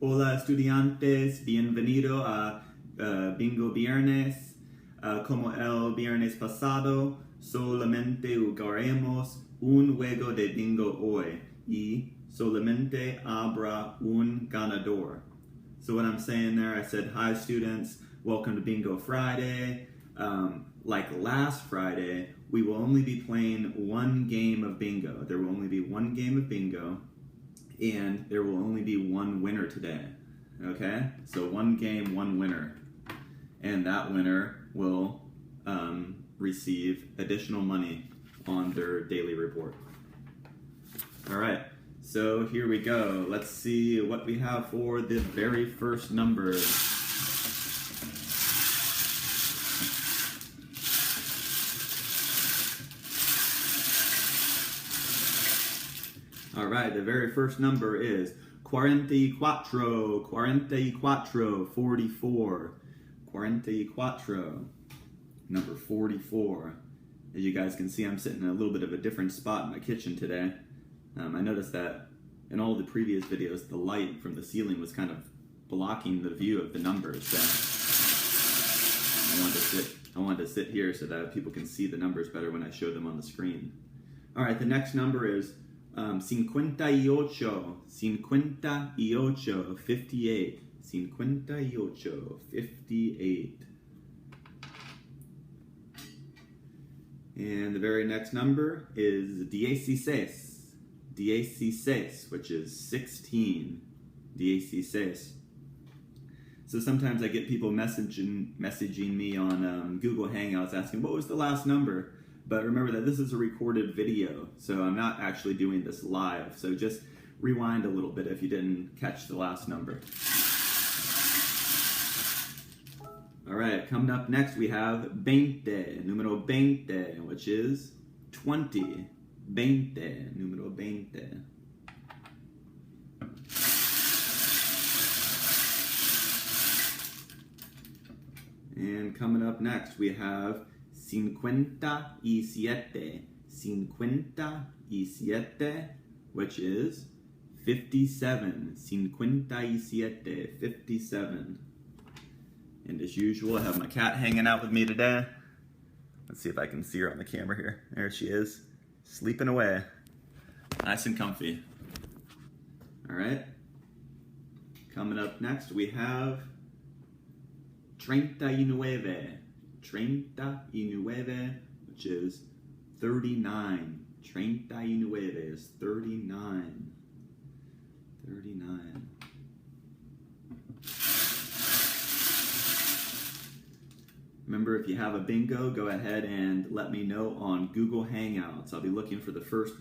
Hola estudiantes, bienvenido a Bingo Viernes. Como el viernes pasado, solamente jugaremos un juego de bingo hoy y solamente habrá un ganador. So what I'm saying there, I said, hi students, welcome to Bingo Friday. Like last Friday, we will only be playing one game of bingo. There will only be one game of bingo, and there will only be one winner today. Okay? So one game, one winner. And that winner will receive additional money on their daily report. All right, so here we go. Let's see what we have for the very first number. All right, the very first number is 44, 44, 44, number 44. As you guys can see, I'm sitting in a little bit of a different spot in my kitchen today. I noticed that in all the previous videos, the light from the ceiling was kind of blocking the view of the numbers. So I wanted to sit here so that people can see the numbers better when I show them on the screen. All right, the next number is 58, 58, 58. And the very next number is 16, which is 16, 16. So sometimes I get people messaging me on Google Hangouts asking, what was the last number? But remember that this is a recorded video, so I'm not actually doing this live. So just rewind a little bit if you didn't catch the last number. All right, coming up next we have 20, numero 20, which is 20. 20, numero 20. And coming up next we have 57, 57, which is 57, 57, 57. And as usual, I have my cat hanging out with me today. Let's see if I can see her on the camera here. There she is, sleeping away. Nice and comfy. All right. Coming up next, we have 39, 39, which is 39. 39 is 39. 39. Remember, if you have a bingo, go ahead and let me know on Google Hangouts. I'll be looking for the first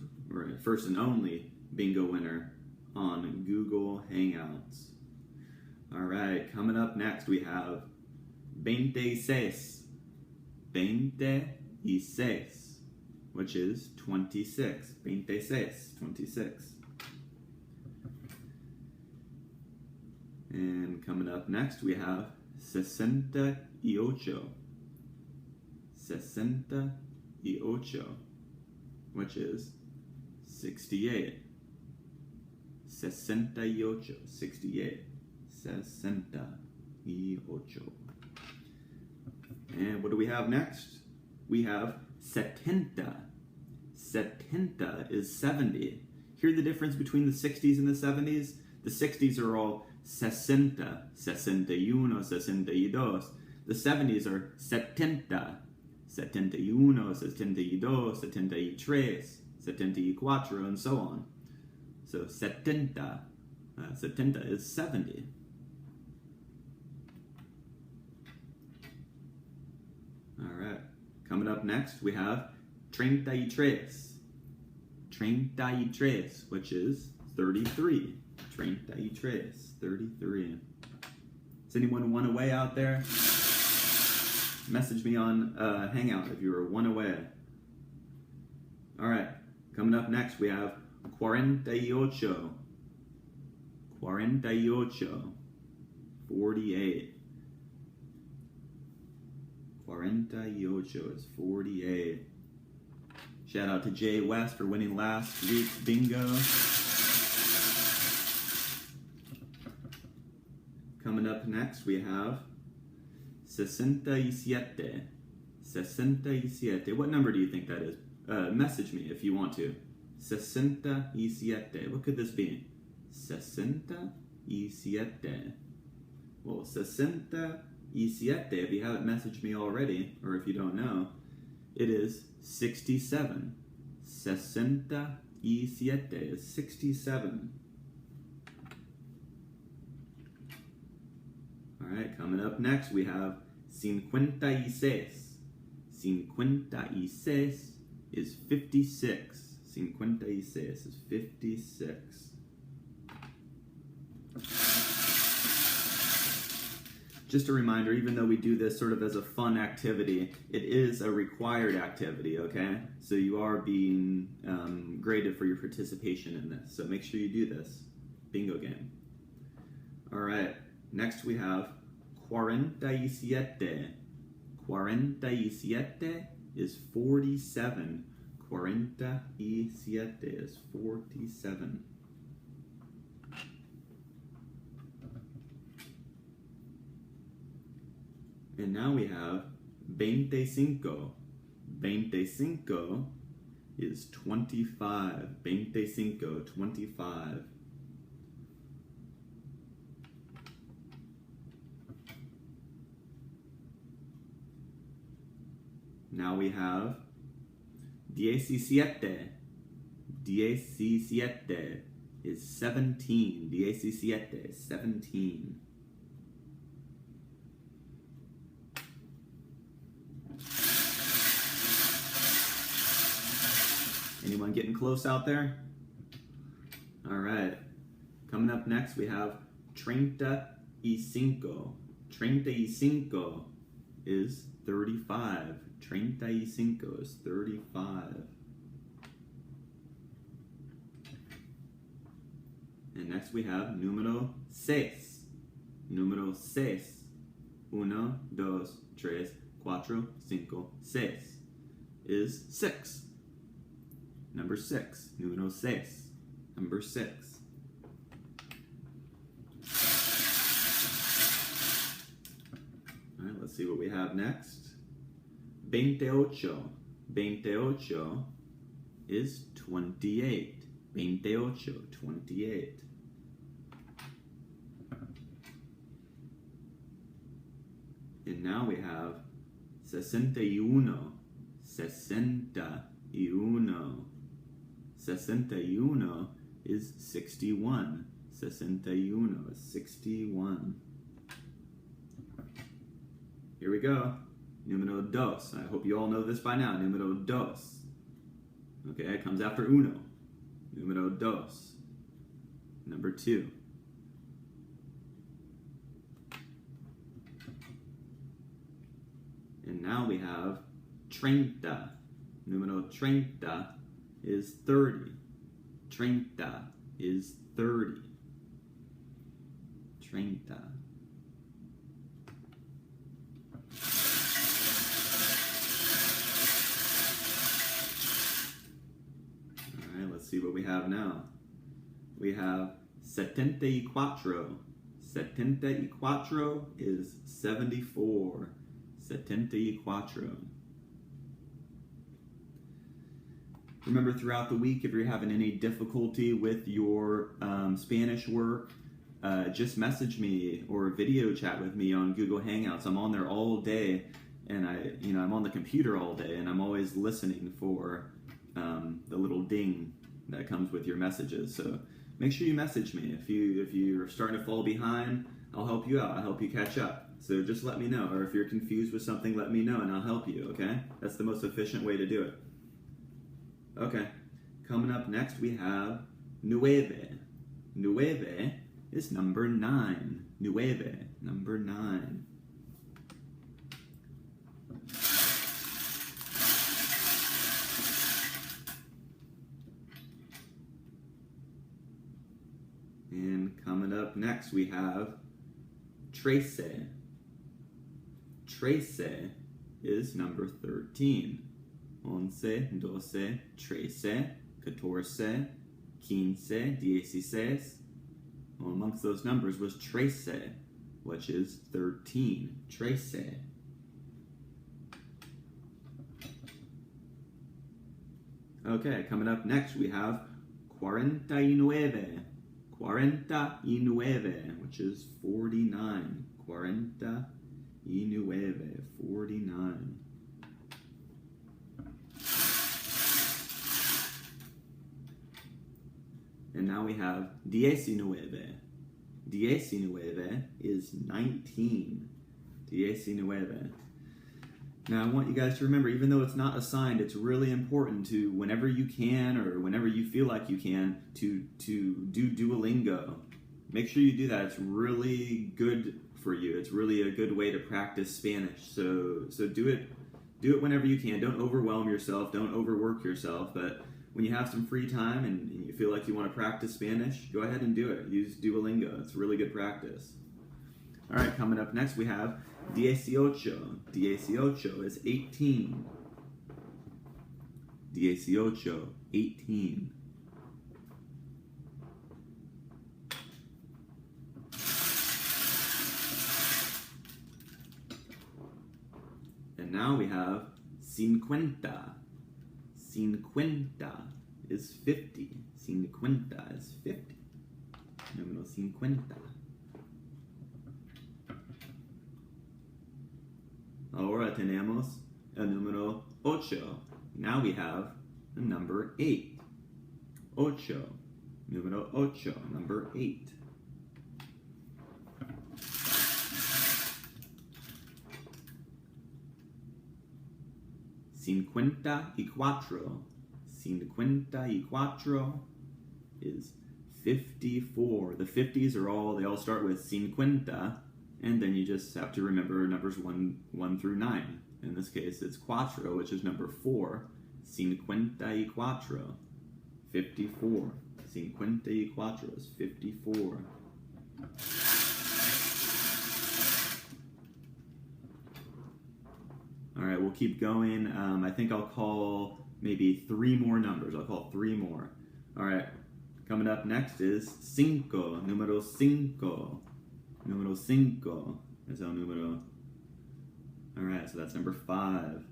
and only bingo winner on Google Hangouts. All right, coming up next, we have 26, 26, which is 26, 26, 26. And coming up next, we have 68, 68, which is 68, 68, 68, 68. And what do we have next? We have 70. 70 is 70. Hear the difference between the 60s and the 70s? The 60s are all 60, 61, 62. The 70s are 70, 71, 72, 73, 74, and so on. So 70, 70 is 70. All right. Coming up next, we have 33. 33, which is 33. 33, 33. Does anyone one away out there? Message me on Hangout if you were one away. All right. Coming up next, we have 48. 48. 48. 48 is 48. Shout out to Jay West for winning last week's bingo. Coming up next, we have 67. 67. What number do you think that is? Message me if you want to. 67. What could this be? 67. Well, 67, if you haven't messaged me already, or if you don't know, it is 67. 67 is 67. Alright, coming up next we have 56. 56 is 56. 56 is 56. Just a reminder, even though we do this sort of as a fun activity, it is a required activity, okay? So you are being graded for your participation in this. So make sure you do this. Bingo game. All right, next we have 47. 47 is 47. 47 is 47. And now we have 25. 25 is 25. 25. Now we have 17. 17 is 17. 17 is 17. Anyone getting close out there? All right. Coming up next, we have 35. 35 is 35. 35 is 35. And next we have número 6. Número 6. 1, 2, 3, 4, 5, 6 is 6. Number 6. Número 6. Number 6. All right, let's see what we have next. 28. 28 is 28. 28. 28. And now we have 61. 61. 61 is 61. 61 is 61. Here we go. Número 2. I hope you all know this by now. Número 2. Okay, it comes after uno. Número 2. Number 2. And now we have 30. Número 30 is 30. 30 is 30. 30. All right, let's see what we have now. We have 74. 74 is 74. 74. Remember, throughout the week, if you're having any difficulty with your Spanish work, just message me or video chat with me on Google Hangouts. I'm on there all day, and I'm on the computer all day, and I'm always listening for the little ding that comes with your messages. So make sure you message me if you're starting to fall behind. I'll help you out. I'll help you catch up. So just let me know, or if you're confused with something, let me know, and I'll help you. Okay, that's the most efficient way to do it. Okay, coming up next we have 9. 9 is number 9. 9, number 9. And coming up next we have 13. 13 is number 13. 11, 12, 13, 14, 15, 16. Well, amongst those numbers was 13. which is 13. 13. Okay, coming up next we have 49. 49, which is 49. 49, 49. And now we have 19. 19 is 19. 19. Now I want you guys to remember, even though it's not assigned, it's really important to, whenever you can or whenever you feel like you can, to do Duolingo. Make sure you do that. It's really good for you. It's really a good way to practice Spanish. So do it whenever you can. Don't overwhelm yourself. Don't overwork yourself. But when you have some free time and you feel like you want to practice Spanish, go ahead and do it. Use Duolingo. It's really good practice. All right, coming up next we have 18. 18 is 18. 18. And now we have 50. 50 is 50. 50 is 50. Número 50. Ahora tenemos el número 8. Now we have the number 8. 8. Número 8. Number 8. Cincuenta y cuatro. 54 is 54. The 50s they all start with 50. And then you just have to remember numbers 1 through 9. In this case, it's cuatro, which is number 4. 54. 54. 54 is 54. All right, we'll keep going. I think I'll call maybe 3 more numbers. I'll call 3 more. All right, coming up next is 5. Número 5. Número 5 is el número. All right, so that's number 5.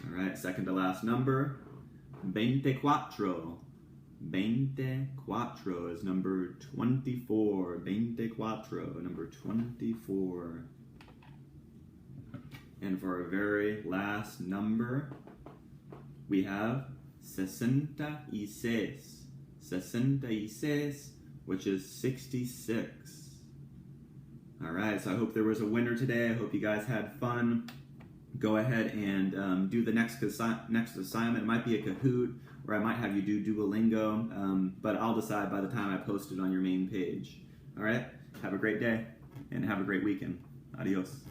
All right, second to last number, 24. 24 is number 24. 24, number 24. And for our very last number, we have 66. 66, which is 66. All right, so I hope there was a winner today. I hope you guys had fun. Go ahead and do the next assignment. It might be a Kahoot, or I might have you do Duolingo, but I'll decide by the time I post it on your main page. All right, have a great day, and have a great weekend. Adios.